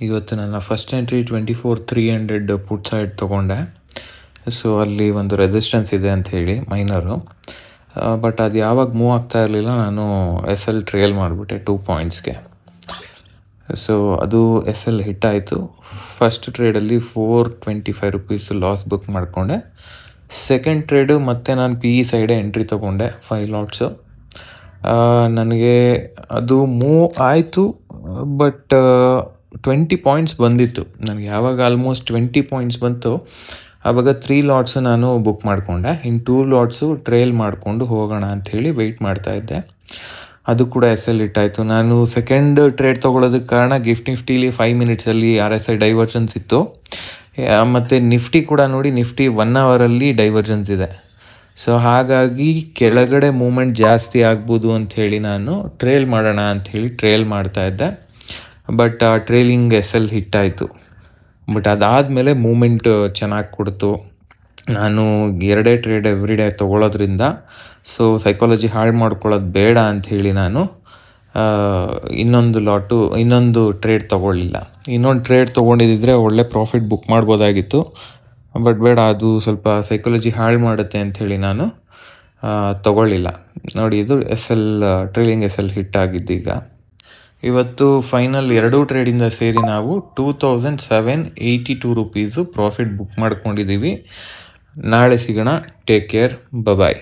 ಇವತ್ತು ನನ್ನ first entry 24,300 put side ತೊಗೊಂಡೆ. ಸೊ ಅಲ್ಲಿ ಒಂದು ರೆಸಿಸ್ಟೆನ್ಸ್ ಇದೆ ಅಂತ ಹೇಳಿ ಮೈನರು, ಬಟ್ ಅದು ಯಾವಾಗ ಮೂವ್ ಆಗ್ತಾ ಇರಲಿಲ್ಲ. ನಾನು SL ಟ್ರೇಲ್ ಮಾಡಿಬಿಟ್ಟೆ 2 ಪಾಯಿಂಟ್ಸ್ಗೆ. ಸೊ ಅದು SL ಹಿಟ್ ಆಯಿತು. ಫಸ್ಟ್ ಟ್ರೇಡಲ್ಲಿ 425 ರುಪೀಸ್ ಲಾಸ್ ಬುಕ್ ಮಾಡಿಕೊಂಡೆ. ಸೆಕೆಂಡ್ ಟ್ರೇಡು ಮತ್ತೆ ನಾನು PE ಸೈಡೇ ಎಂಟ್ರಿ ತೊಗೊಂಡೆ 5 ಲಾಟ್ಸು. ನನಗೆ ಅದು ಮೂವ್ ಆಯಿತು, ಬಟ್ 20 ಪಾಯಿಂಟ್ಸ್ ಬಂದಿತ್ತು ನನಗೆ. ಯಾವಾಗ ಆಲ್ಮೋಸ್ಟ್ 20 ಪಾಯಿಂಟ್ಸ್ ಬಂತು ಆವಾಗ 3 ಲಾಟ್ಸು ನಾನು ಬುಕ್ ಮಾಡಿಕೊಂಡೆ. ಇನ್ನು 2 ಲಾಟ್ಸು ಟ್ರೇಲ್ ಮಾಡಿಕೊಂಡು ಹೋಗೋಣ ಅಂಥೇಳಿ ವೆಯ್ಟ್ ಮಾಡ್ತಾಯಿದ್ದೆ. ಅದು ಕೂಡ SL ಇಟ್ಟಾಯಿತು. ನಾನು ಸೆಕೆಂಡ್ ಟ್ರೇಡ್ ತೊಗೊಳೋದಕ್ಕೆ ಕಾರಣ ನಿಫ್ಟಿಲಿ 5 ಮಿನಿಟ್ಸಲ್ಲಿ RSI ಡೈವರ್ಜೆನ್ಸ್ ಇತ್ತು, ಮತ್ತು ನಿಫ್ಟಿ ಕೂಡ ನೋಡಿ, ನಿಫ್ಟಿ 1 ಅವರಲ್ಲಿ ಡೈವರ್ಜೆನ್ಸ್ ಇದೆ. ಸೊ ಹಾಗಾಗಿ ಕೆಳಗಡೆ ಮೂಮೆಂಟ್ ಜಾಸ್ತಿ ಆಗ್ಬೋದು ಅಂಥೇಳಿ ನಾನು ಟ್ರೇಲ್ ಮಾಡೋಣ ಅಂಥೇಳಿ ಟ್ರೇಲ್ ಮಾಡ್ತಾಯಿದ್ದೆ. ಬಟ್ ಆ ಟ್ರೇಲಿಂಗ್ SL ಹಿಟ್ಟಾಯಿತು. ಬಟ್ ಅದಾದಮೇಲೆ ಮೂಮೆಂಟ್ ಚೆನ್ನಾಗಿ ಕೊಡ್ತು. ನಾನು 2 ಟ್ರೇಡ್ ಎವ್ರಿ ಡೇ ತೊಗೊಳೋದ್ರಿಂದ ಸೊ ಸೈಕಾಲಜಿ ಹಾಳು ಮಾಡ್ಕೊಳ್ಳೋದು ಬೇಡ ಅಂಥೇಳಿ ನಾನು ಇನ್ನೊಂದು ಟ್ರೇಡ್ ತೊಗೊಳ್ಳಿಲ್ಲ. ಇನ್ನೊಂದು ಟ್ರೇಡ್ ತೊಗೊಂಡಿದ್ದರೆ ಒಳ್ಳೆ ಪ್ರಾಫಿಟ್ ಬುಕ್ ಮಾಡ್ಬೋದಾಗಿತ್ತು, ಬಟ್ ಬೇಡ, ಅದು ಸ್ವಲ್ಪ ಸೈಕಾಲಜಿ ಹಾಳು ಮಾಡುತ್ತೆ ಅಂಥೇಳಿ ನಾನು ತೊಗೊಳ್ಳಿಲ್ಲ. ನೋಡಿ, ಇದು ಟ್ರೇಲಿಂಗ್ SL ಹಿಟ್ ಆಗಿದ್ದೀಗ. ಇವತ್ತು ಫೈನಲ್ 2 ಟ್ರೇಡಿಂದ ಸೇರಿ ನಾವು 2,782 ರುಪೀಸು ಪ್ರಾಫಿಟ್ ಬುಕ್ ಮಾಡ್ಕೊಂಡಿದ್ದೀವಿ. ನಾಳೆ ಸಿಗೋಣ. Take care. ಬಾಯ್.